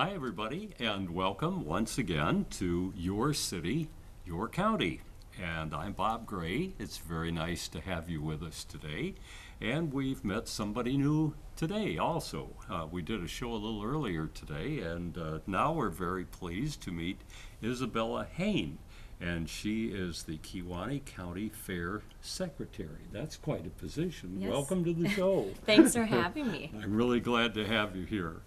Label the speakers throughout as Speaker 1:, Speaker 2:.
Speaker 1: Hi, everybody, and welcome once again to Your City, Your County. And I'm Bob Gray. It's very nice to have you with us today. And we've met somebody new today also. We did a show a little earlier today, and now we're very pleased to meet Isabella Haen. And she is the Kewaunee County Fair Secretary. That's quite a position.
Speaker 2: Yes.
Speaker 1: Welcome to the show.
Speaker 2: Thanks for having me.
Speaker 1: I'm really glad to have you here.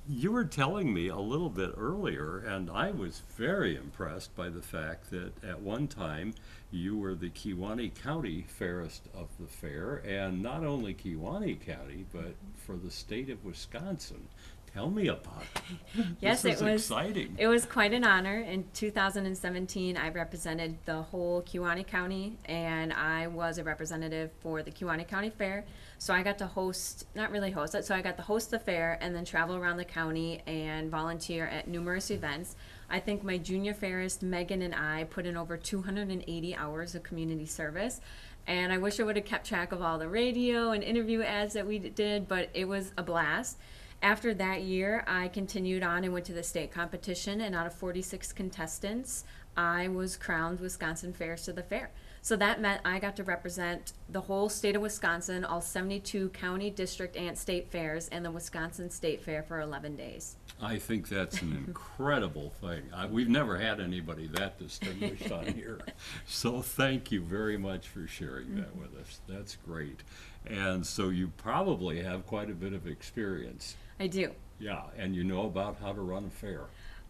Speaker 1: You were telling me a little bit earlier, and I was very impressed by the fact that at one time you were the Kewaunee County Fairest of the Fair, and not only Kewaunee County, but for the state of Wisconsin. Tell me about it.
Speaker 2: Yes,
Speaker 1: This
Speaker 2: it was
Speaker 1: exciting.
Speaker 2: It was quite an honor. In 2017, I represented the whole Kewaunee County, and I was a representative for the Kewaunee County Fair. So I got to host, not really host it, so I got to host the fair and then travel around the county and volunteer at numerous events. I think my junior fairist, Megan, and I put in over 280 hours of community service. And I wish I would have kept track of all the radio and interview ads that we did, but it was a blast. After that year, I continued on and went to the state competition, and out of 46 contestants, I was crowned Wisconsin Fairest of the Fair. So that meant I got to represent the whole state of Wisconsin, all 72 county, district, and state fairs, and the Wisconsin State Fair for 11 days.
Speaker 1: I think that's an incredible thing. We've never had anybody that distinguished on here. So thank you very much for sharing that with us. That's great. And so you probably have quite a bit of experience.
Speaker 2: I do.
Speaker 1: Yeah, and you know about how to run a fair.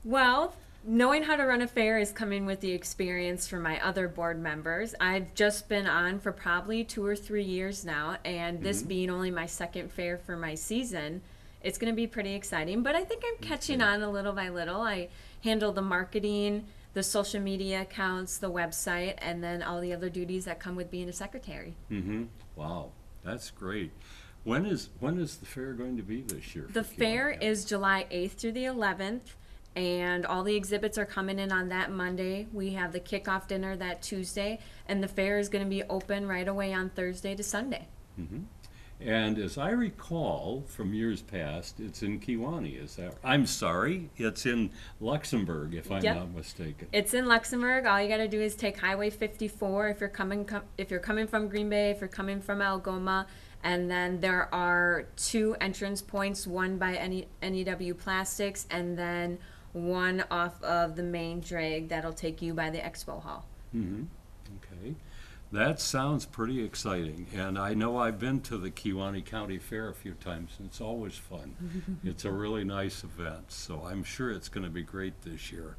Speaker 2: Well, knowing how to run a fair is coming with the experience from my other board members. I've just been on for probably 2 or 3 years now, and this being only my second fair for my season, it's going to be pretty exciting. But I think I'm catching on a little by little. I handle the marketing, the social media accounts, the website, and then all the other duties that come with being a secretary.
Speaker 1: Wow, that's great. When is the fair going to be this year?
Speaker 2: The
Speaker 1: for
Speaker 2: fair
Speaker 1: Kewaunee?
Speaker 2: is July 8th through the 11th, and all the exhibits are coming in on that Monday. We have the kickoff dinner that Tuesday, and the fair is going to be open right away on Thursday to Sunday.
Speaker 1: And as I recall from years past, it's in Kewaunee, is that? I'm sorry, it's in Luxembourg, if I'm
Speaker 2: Yep.
Speaker 1: not mistaken.
Speaker 2: It's in Luxembourg. All you got to do is take Highway 54 if you're coming from Green Bay, if you're coming from Algoma, and then there are 2 entrance points, one by NEW Plastics, and then one off of the main drag that'll take you by the expo hall.
Speaker 1: Okay, that sounds pretty exciting, and I know I've been to the Kewaunee County Fair a few times, and it's always fun. It's a really nice event, so I'm sure it's going to be great this year.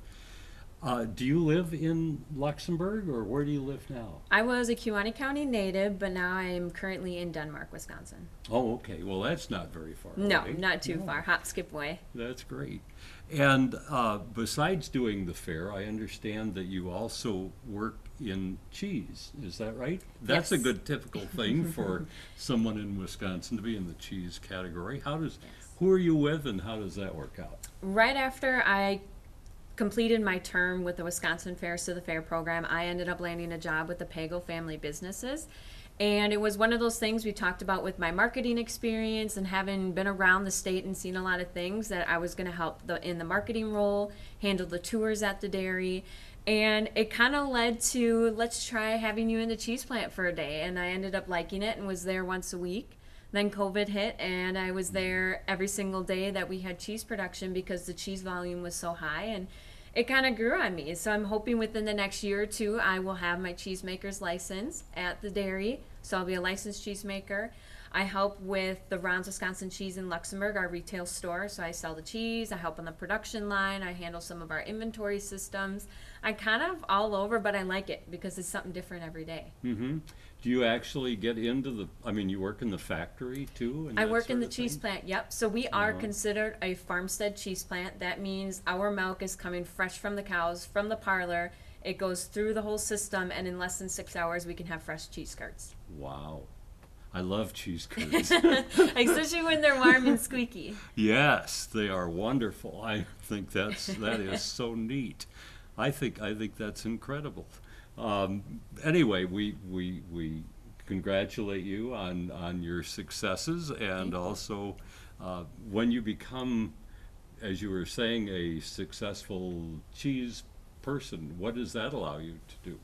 Speaker 1: Do you live in Luxembourg, or where do you live now?
Speaker 2: I was a Kewaunee County native, but now I'm currently in Denmark, Wisconsin.
Speaker 1: Oh, okay, well, that's not very far
Speaker 2: No,
Speaker 1: away.
Speaker 2: not too far. Hop, skip away.
Speaker 1: That's great. And besides doing the fair, I understand that you also work in cheese. Is that right? That's a
Speaker 2: Yes.
Speaker 1: good typical thing for someone in Wisconsin to be in the cheese category. Who are you with, and how does that work out?
Speaker 2: Right after I completed my term with the Wisconsin Fairest of the Fair program, I ended up landing a job with the Pagel Family Businesses. And it was one of those things we talked about with my marketing experience and having been around the state and seen a lot of things, that I was going to help in the marketing role, handle the tours at the dairy. And it kind of led to, let's try having you in the cheese plant for a day. And I ended up liking it and was there once a week. Then COVID hit, and I was there every single day that we had cheese production because the cheese volume was so high, and it kind of grew on me. So I'm hoping within the next year or two I will have my cheesemaker's license at the dairy, so I'll be a licensed cheesemaker. I help with the Ron's Wisconsin Cheese in Luxembourg, our retail store, so I sell the cheese, I help on the production line, I handle some of our inventory systems. I'm kind of all over, but I like it because it's something different every day.
Speaker 1: Do you actually get into you work in the factory too? And
Speaker 2: I
Speaker 1: that
Speaker 2: work in
Speaker 1: sort
Speaker 2: the
Speaker 1: of
Speaker 2: cheese
Speaker 1: thing?
Speaker 2: plant, yep. So we are considered a farmstead cheese plant. That means our milk is coming fresh from the cows, from the parlor. It goes through the whole system, and in less than 6 hours, we can have fresh cheese curds.
Speaker 1: Wow. I love cheese curds.
Speaker 2: Especially when they're warm and squeaky.
Speaker 1: Yes, they are wonderful. I think that is so neat. I think that's incredible. Anyway, we congratulate you on your successes, and also when you become as you were saying, a successful cheese person. What does that allow you to do?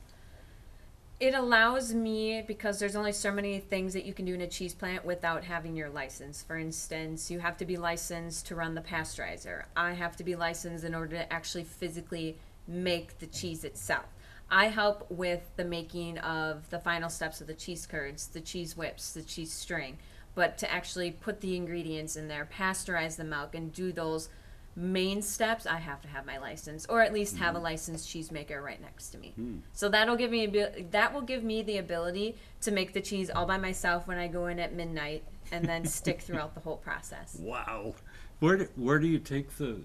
Speaker 2: It allows me, because there's only so many things that you can do in a cheese plant without having your license. For instance, you have to be licensed to run the pasteurizer. I have to be licensed in order to actually physically make the cheese itself. I help with the making of the final steps of the cheese curds, the cheese whips, the cheese string. But to actually put the ingredients in there, pasteurize the milk, and do those main steps, I have to have my license, or at least have a licensed cheesemaker right next to me. So that'll give me that will give me the ability to make the cheese all by myself when I go in at midnight, and then stick throughout the whole process.
Speaker 1: Wow. Where do you take the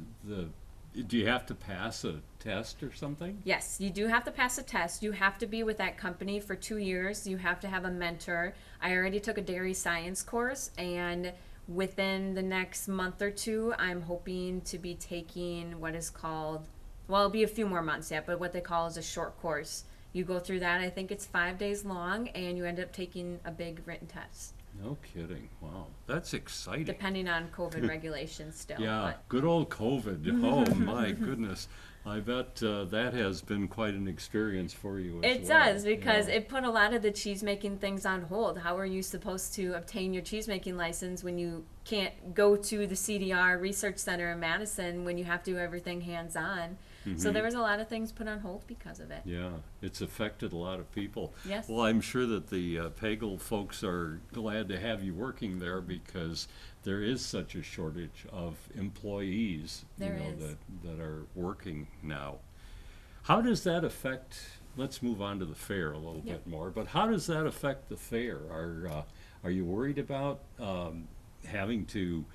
Speaker 1: do you have to pass a test or something?
Speaker 2: Yes, you do have to pass a test. You have to be with that company for 2 years. You have to have a mentor. I already took a dairy science course, and within the next month or two, I'm hoping to be taking what is called, well, it'll be a few more months yet, but what they call is a short course. You go through that, I think it's 5 days long, and you end up taking a big written test.
Speaker 1: No kidding. Wow. That's exciting.
Speaker 2: Depending on COVID regulations still.
Speaker 1: Yeah,
Speaker 2: But
Speaker 1: good old COVID. Oh my goodness. I bet that has been quite an experience for you as
Speaker 2: it
Speaker 1: well.
Speaker 2: does, because
Speaker 1: Yeah.
Speaker 2: it put a lot of the cheese making things on hold. How are you supposed to obtain your cheese making license when you can't go to the CDR Research Center in Madison, when you have to do everything hands on? So there was a lot of things put on hold because of it.
Speaker 1: Yeah, it's affected a lot of people.
Speaker 2: Yes.
Speaker 1: Well, I'm sure that the Pagel folks are glad to have you working there, because there is such a shortage of employees,
Speaker 2: There is.
Speaker 1: that are working now. How does that affect, let's move on to the fair a little
Speaker 2: Yep.
Speaker 1: bit more, but how does that affect the fair? Are you worried about having to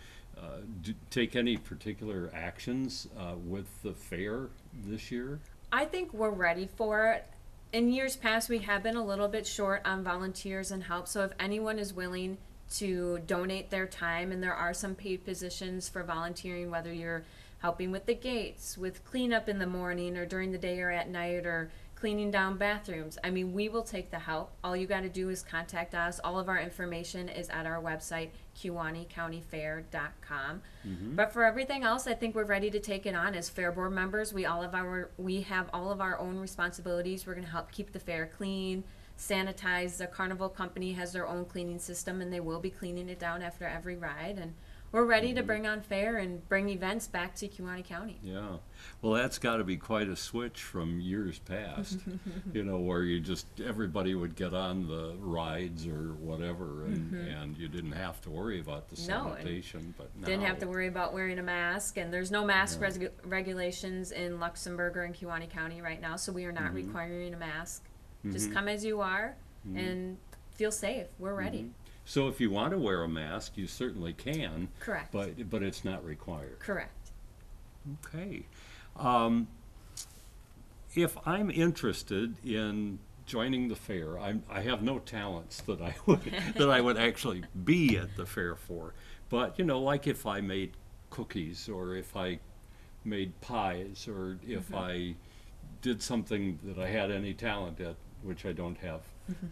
Speaker 1: take any particular actions with the fair this year?
Speaker 2: I think we're ready for it. In years past, we have been a little bit short on volunteers and help. So if anyone is willing to donate their time, and there are some paid positions for volunteering, whether you're helping with the gates, with cleanup in the morning or during the day or at night, or cleaning down bathrooms. I mean, we will take the help. All you got to do is contact us. All of our information is at our website, Kewaunee.com. But for everything else, I think we're ready to take it on as fair board members. We have all of our own responsibilities. We're going to help keep the fair clean, sanitize. The carnival company has their own cleaning system, and they will be cleaning it down after every ride. And we're ready to bring on fair and bring events back to Kewaunee County.
Speaker 1: Yeah. Well, that's got to be quite a switch from years past, where you just, everybody would get on the rides or whatever, and you didn't have to worry about the
Speaker 2: No, and
Speaker 1: sanitation, but now.
Speaker 2: Didn't have to worry about wearing a mask, and there's no mask regulations in Luxembourg or in Kewaunee County right now, so we are not requiring a mask. Just come as you are and feel safe. We're ready.
Speaker 1: So if you want to wear a mask, you certainly can.
Speaker 2: Correct.
Speaker 1: But it's not required.
Speaker 2: Correct.
Speaker 1: Okay. If I'm interested in joining the fair, I have no talents that I would actually be at the fair for. But like if I made cookies, or if I made pies, or if I did something that I had any talent at, which I don't have,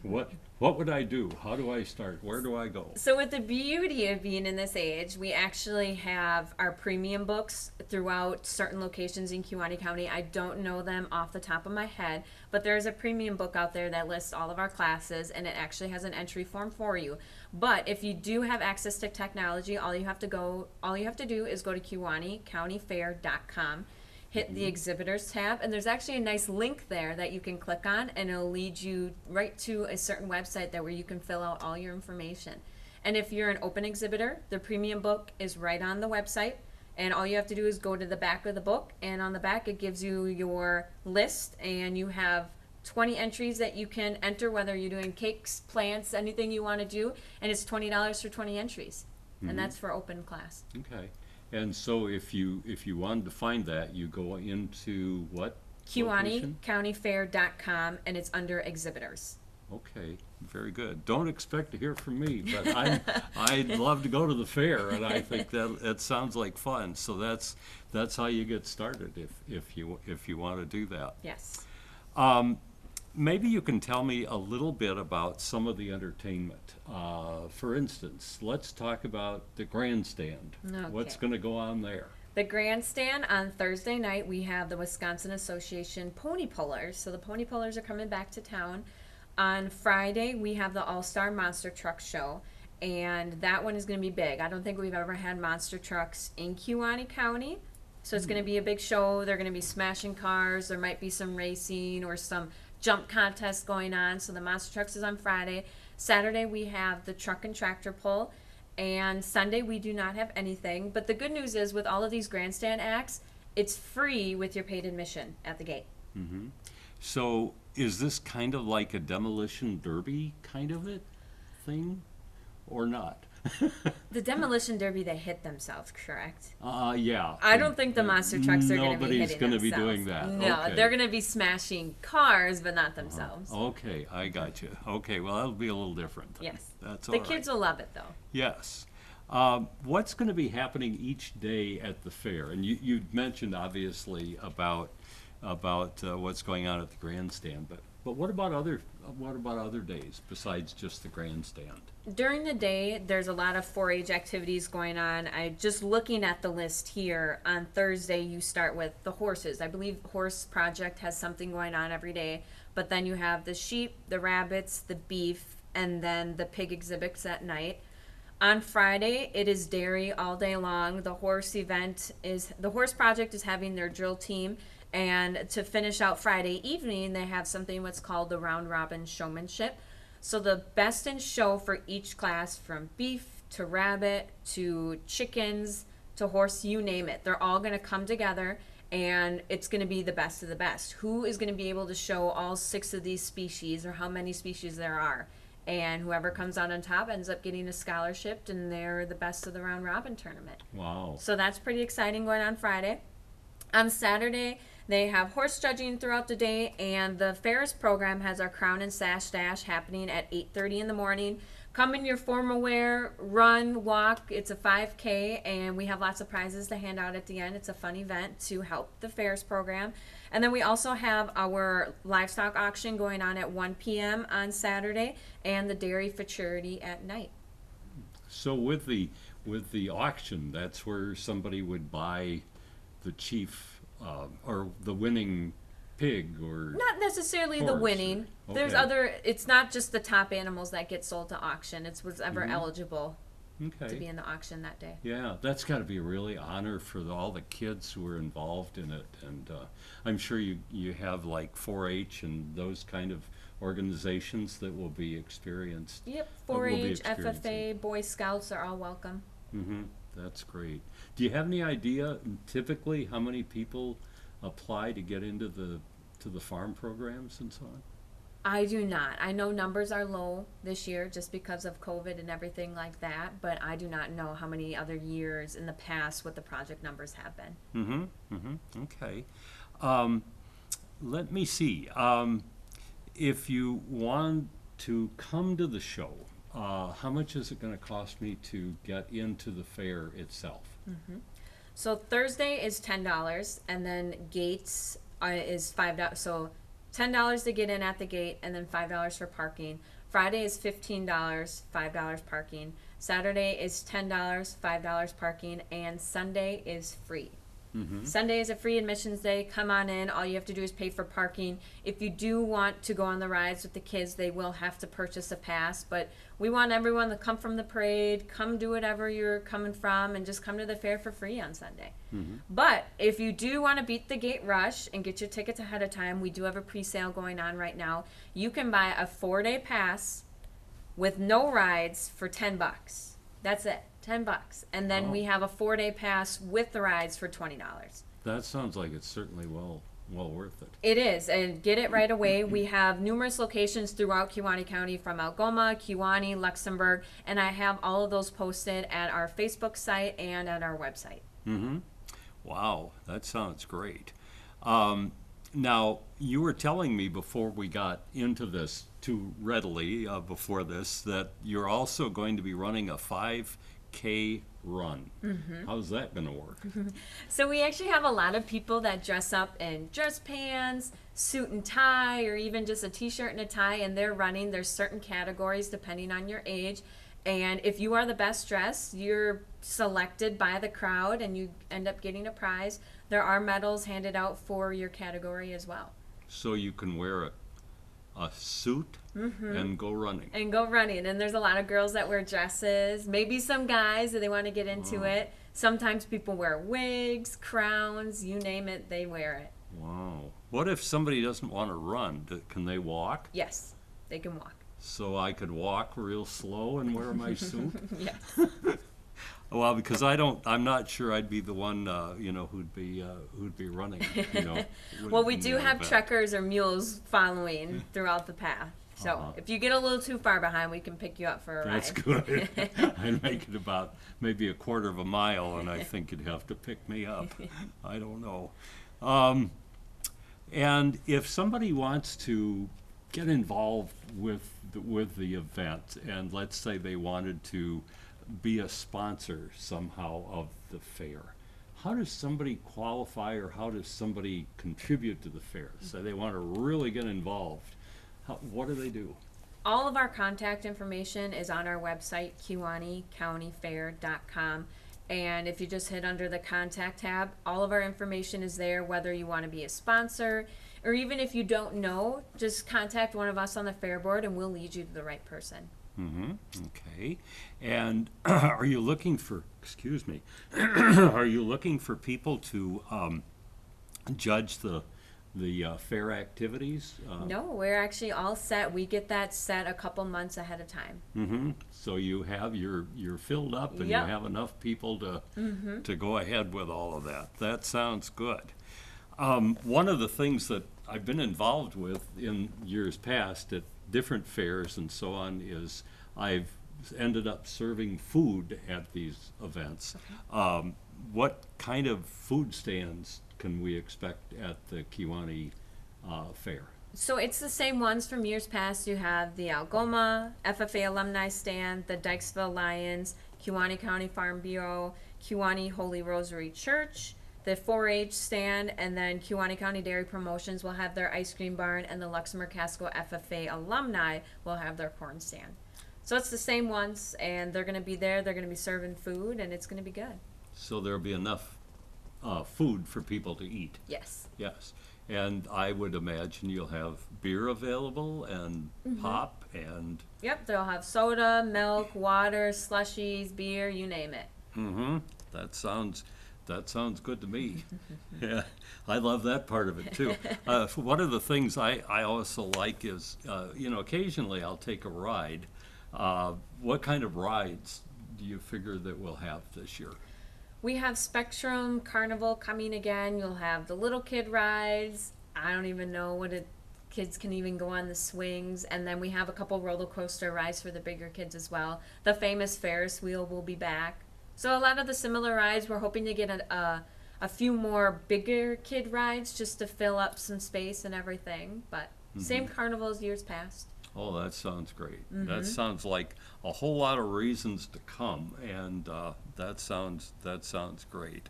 Speaker 1: what would I do? How do I start? Where do I go?
Speaker 2: So with the beauty of being in this age, we actually have our premium books throughout certain locations in Kewaunee County. I don't know them off the top of my head, but there's a premium book out there that lists all of our classes, and it actually has an entry form for you. But if you do have access to technology, all you have to do is go to Kewaunee.countyfair.com. Hit the exhibitors tab, and there's actually a nice link there that you can click on, and it'll lead you right to a certain website there where you can fill out all your information. And if you're an open exhibitor, the premium book is right on the website, and all you have to do is go to the back of the book, and on the back it gives you your list, and you have 20 entries that you can enter, whether you're doing cakes, plants, anything you want to do, and it's $20 for 20 entries, and that's for open class.
Speaker 1: Okay. And so if you wanted to find that, you go into what?
Speaker 2: Kewaunee.countyfair.com, and it's under exhibitors.
Speaker 1: Okay, very good. Don't expect to hear from me, but I'd love to go to the fair, and I think that sounds like fun. So that's how you get started if you want to do that.
Speaker 2: Yes.
Speaker 1: Maybe you can tell me a little bit about some of the entertainment. For instance, let's talk about the grandstand.
Speaker 2: Okay.
Speaker 1: What's going to go on there?
Speaker 2: The grandstand on Thursday night, we have the Wisconsin Association Pony Pullers. So the Pony Pullers are coming back to town. On Friday, we have the All-Star Monster Truck Show, and that one is going to be big. I don't think we've ever had monster trucks in Kewaunee County, so it's going to be a big show. They're going to be smashing cars. There might be some racing or some jump contests going on. So the monster trucks is on Friday. Saturday, we have the truck and tractor pull. And Sunday, we do not have anything. But the good news is, with all of these grandstand acts, it's free with your paid admission at the gate.
Speaker 1: Mm-hmm. So is this kind of like a demolition derby kind of a thing or not?
Speaker 2: The demolition derby, they hit themselves, correct?
Speaker 1: Yeah.
Speaker 2: I don't think the monster trucks are going to be hitting themselves.
Speaker 1: Nobody's going to be doing that.
Speaker 2: No,
Speaker 1: okay.
Speaker 2: They're going to be smashing cars, but not themselves.
Speaker 1: Okay, I got you. Okay, well, that'll be a little different.
Speaker 2: Yes.
Speaker 1: That's all
Speaker 2: the
Speaker 1: right.
Speaker 2: kids will love it, though.
Speaker 1: Yes. What's going to be happening each day at the fair? And you mentioned, obviously, about what's going on at the grandstand, but what about other days besides just the grandstand?
Speaker 2: During the day, there's a lot of 4-H activities going on. I just looking at the list here. On Thursday, you start with the horses. I believe Horse Project has something going on every day. But then you have the sheep, the rabbits, the beef, and then the pig exhibits at night. On Friday, it is dairy all day long. The Horse Project is having their drill team. And to finish out Friday evening, they have something what's called the round robin showmanship. So the best in show for each class, from beef to rabbit to chickens to horse, you name it. They're all going to come together, and it's going to be the best of the best. Who is going to be able to show all 6 of these species, or how many species there are? And whoever comes out on top ends up getting a scholarship, and they're the best of the round robin tournament.
Speaker 1: Wow.
Speaker 2: So that's pretty exciting going on Friday. On Saturday, they have horse judging throughout the day, and the Ferris program has our Crown and Sash Dash happening at 8:30 in the morning. Come in your formal wear, run, walk. It's a 5K, and we have lots of prizes to hand out at the end. It's a fun event to help the Ferris program. And then we also have our livestock auction going on at 1 p.m. on Saturday, and the Dairy for Charity at night.
Speaker 1: So with the auction, that's where somebody would buy the chief or the winning pig, or
Speaker 2: not necessarily
Speaker 1: horse,
Speaker 2: the winning.
Speaker 1: or,
Speaker 2: There's
Speaker 1: okay.
Speaker 2: other. It's not just the top animals that get sold to auction. It's whatever eligible to be in the auction that day.
Speaker 1: Yeah, that's got to be a really honor for all the kids who are involved in it, and I'm sure you have like 4-H and those kind of organizations that will be experienced.
Speaker 2: Yep,
Speaker 1: will be
Speaker 2: 4-H,
Speaker 1: experiencing.
Speaker 2: FFA, Boy Scouts are all welcome.
Speaker 1: Mm-hmm. That's great. Do you have any idea typically how many people apply to get into the farm programs and so on?
Speaker 2: I do not. I know numbers are low this year just because of COVID and everything like that, but I do not know how many other years in the past what the project numbers have been.
Speaker 1: Mm-hmm. Mm-hmm. Okay. Let me see. If you want to come to the show, how much is it going to cost me to get into the fair itself?
Speaker 2: So Thursday is $10, and then gates is $5. So $10 to get in at the gate, and then $5 for parking. Friday is $15, $5 parking. Saturday is $10, $5 parking, and Sunday is free. Sunday is a free admissions day. Come on in. All you have to do is pay for parking. If you do want to go on the rides with the kids, they will have to purchase a pass. But we want everyone to come from the parade, come do whatever you're coming from, and just come to the fair for free on Sunday. But if you do want to beat the gate rush and get your tickets ahead of time, we do have a pre-sale going on right now. You can buy a 4-day pass with no rides for $10. That's it. $10, and then we have a 4-day pass with the rides for $20.
Speaker 1: That sounds like it's certainly well worth it.
Speaker 2: It is, and get it right away. We have numerous locations throughout Kewaunee County, from Algoma, Kewaunee, Luxembourg, and I have all of those posted at our Facebook site and at our website.
Speaker 1: Wow, that sounds great. Now, you were telling me before we got into this too readily, before this, that you're also going to be running a 5K run. How's that going to work?
Speaker 2: So we actually have a lot of people that dress up in dress pants, suit and tie, or even just a t-shirt and a tie, and they're running. There's certain categories depending on your age. And if you are the best dressed, you're selected by the crowd and you end up getting a prize, there are medals handed out for your category as well.
Speaker 1: So you can wear a suit and go running.
Speaker 2: And go running. And there's a lot of girls that wear dresses, maybe some guys that they want to get into it. Sometimes people wear wigs, crowns, you name it, they wear it.
Speaker 1: Wow. What if somebody doesn't want to run? Can they walk?
Speaker 2: Yes, they can walk.
Speaker 1: So I could walk real slow and wear my suit?
Speaker 2: Yes.
Speaker 1: Well, because I'm not sure I'd be the one, who'd be running,
Speaker 2: Well, we
Speaker 1: in
Speaker 2: do
Speaker 1: the
Speaker 2: have
Speaker 1: event.
Speaker 2: trekkers or mules following throughout the path. So
Speaker 1: Uh-huh.
Speaker 2: if you get a little too far behind, we can pick you up for a
Speaker 1: That's
Speaker 2: ride.
Speaker 1: good. I'd make it about maybe a quarter of a mile, and I think you'd have to pick me up. I don't know. And if somebody wants to get involved with the event, and let's say they wanted to be a sponsor somehow of the fair, how does somebody qualify, or how does somebody contribute to the fair? So they want to really get involved. What do they do?
Speaker 2: All of our contact information is on our website, Kewaunee.countyfair.com. And if you just hit under the contact tab, all of our information is there, whether you want to be a sponsor, or even if you don't know, just contact one of us on the fair board and we'll lead you to the right person.
Speaker 1: Okay. And are you looking for, are you looking for people to judge the fair activities?
Speaker 2: No, we're actually all set. We get that set a couple months ahead of time.
Speaker 1: So you're filled up and
Speaker 2: Yep.
Speaker 1: you have enough people to go ahead with all of that. That sounds good. One of the things that I've been involved with in years past at different fairs and so on is I've ended up serving food at these events. What kind of food stands can we expect at the Kewaunee Fair?
Speaker 2: So it's the same ones from years past. You have the Algoma, FFA Alumni Stand, the Dykesville Lions, Kewaunee County Farm Bureau, Kewaunee Holy Rosary Church, the 4-H stand, and then Kewaunee County Dairy Promotions will have their ice cream barn, and the Luxembourg Casco FFA alumni will have their corn stand. So it's the same ones, and they're going to be there. They're going to be serving food, and it's going to be good.
Speaker 1: So there'll be enough food for people to eat.
Speaker 2: Yes.
Speaker 1: Yes. And I would imagine you'll have beer available and pop and.
Speaker 2: Yep, they'll have soda, milk, water, slushies, beer, you name it.
Speaker 1: That sounds good to me. Yeah, I love that part of it too. One of the things I also like is, occasionally I'll take a ride. What kind of rides do you figure that we'll have this year?
Speaker 2: We have Spectrum Carnival coming again. You'll have the little kid rides. I don't even know what kids can even go on the swings. And then we have a couple roller coaster rides for the bigger kids as well. The famous Ferris wheel will be back. So a lot of the similar rides, we're hoping to get a few more bigger kid rides just to fill up some space and everything. But same carnival as years past.
Speaker 1: Oh, that sounds great. That sounds like a whole lot of reasons to come, and that sounds great.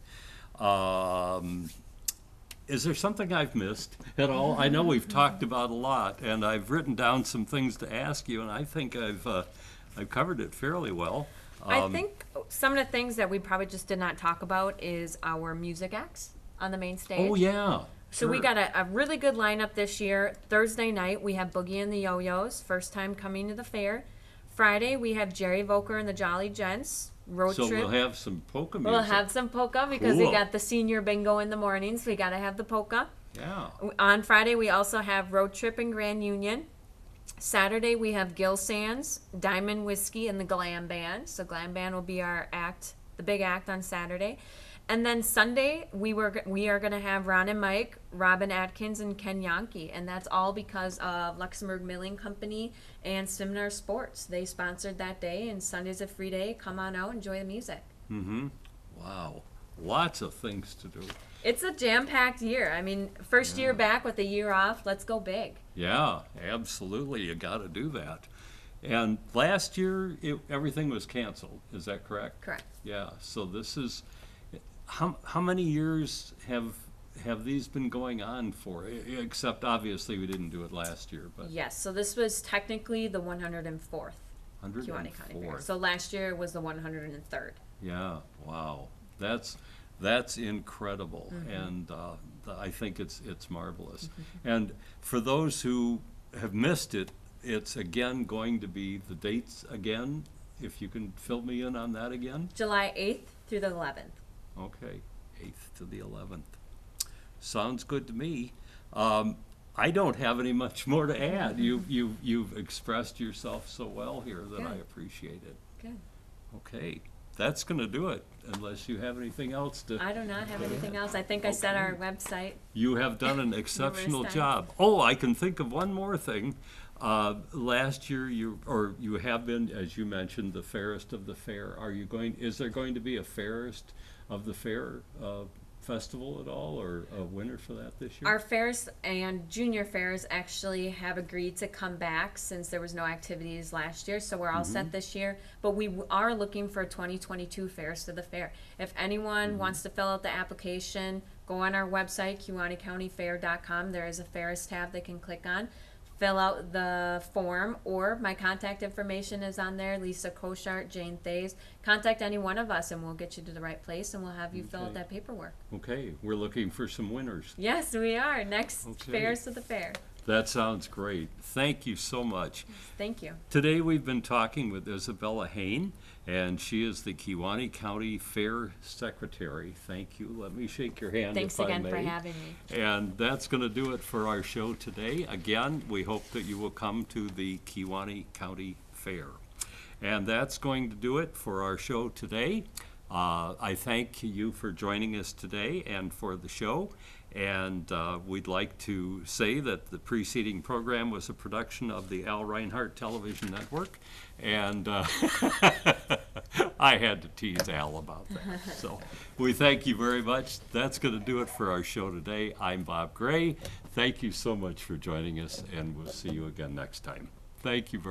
Speaker 1: Is there something I've missed at all? I know we've talked about a lot, and I've written down some things to ask you, and I think I've covered it fairly well.
Speaker 2: I think some of the things that we probably just did not talk about is our music acts on the main stage.
Speaker 1: Oh yeah.
Speaker 2: So we
Speaker 1: sure.
Speaker 2: got a really good lineup this year. Thursday night, we have Boogie and the Yo-Yos, first time coming to the fair. Friday, we have Jerry Voker and the Jolly Gents, road
Speaker 1: So
Speaker 2: trip.
Speaker 1: we'll have some polka music.
Speaker 2: We'll have some polka because we
Speaker 1: Cool.
Speaker 2: got the senior bingo in the mornings. We got to have the polka.
Speaker 1: Yeah.
Speaker 2: On Friday, we also have Road Trip and Grand Union. Saturday, we have Gill Sands, Diamond Whiskey, and the Glam Band. So Glam Band will be our act, the big act on Saturday. And then Sunday, we are going to have Ron and Mike, Robin Atkins, and Ken Yonke. And that's all because of Luxembourg Milling Company and Seminar Sports. They sponsored that day, and Sunday's a free day. Come on out, enjoy the music.
Speaker 1: Wow. Lots of things to do.
Speaker 2: It's a jam-packed year. I mean, first year back with a year off. Let's go big.
Speaker 1: Yeah, absolutely. You got to do that. And last year, everything was canceled. Is that correct?
Speaker 2: Correct.
Speaker 1: Yeah. So this is how many years have these been going on for? Except obviously we didn't do it last year, but
Speaker 2: Yes, so this was technically the 104th Kewaunee County Fair.
Speaker 1: 104th.
Speaker 2: So last year was the 103rd.
Speaker 1: Yeah, wow. That's incredible, and I think it's marvelous. And for those who have missed it, it's again going to be the dates again, if you can fill me in on that again?
Speaker 2: July 8th through the 11th.
Speaker 1: Okay, 8th to the 11th. Sounds good to me. I don't have any much more to add. You've expressed yourself so well here that I
Speaker 2: Good.
Speaker 1: appreciate it.
Speaker 2: Good.
Speaker 1: Okay, that's going to do it, unless you have anything else to.
Speaker 2: I do not have anything else. I think I said our website.
Speaker 1: You have done an exceptional
Speaker 2: times.
Speaker 1: job. Oh, I can think of one more thing. Last year, you have been, as you mentioned, the fairest of the fair. Is there going to be a fairest of the fair festival at all, or a winner for that this year?
Speaker 2: Our fairs and junior fairs actually have agreed to come back since there was no activities last year, so we're all set this year. But we are looking for 2022 fairs to the fair. If anyone wants to fill out the application, go on our website, Kewaunee There is a fairs tab they can click on. Fill out the form, or my contact information is on there, Lisa Koshart, Jane Thays. Contact any one of us and we'll get you to the right place and we'll have you fill out
Speaker 1: Okay.
Speaker 2: that paperwork.
Speaker 1: Okay, we're looking for some winners.
Speaker 2: Yes, we are. Next
Speaker 1: Okay.
Speaker 2: fairs to the fair.
Speaker 1: That sounds great. Thank you so much.
Speaker 2: Thank you.
Speaker 1: Today we've been talking with Isabella Haen, and she is the Kewaunee County Fair Secretary. Thank you. Let me shake your hand
Speaker 2: Thanks
Speaker 1: if I
Speaker 2: again
Speaker 1: may.
Speaker 2: for having me.
Speaker 1: And that's going to do it for our show today. Again, we hope that you will come to the Kewaunee County Fair. And that's going to do it for our show today. I thank you for joining us today and for the show. And we'd like to say that the preceding program was a production of the Al Reinhardt Television Network. And I had to tease Al about that. So we thank you very much. That's going to do it for our show today. I'm Bob Gray. Thank you so much for joining us, and we'll see you again next time. Thank you very much.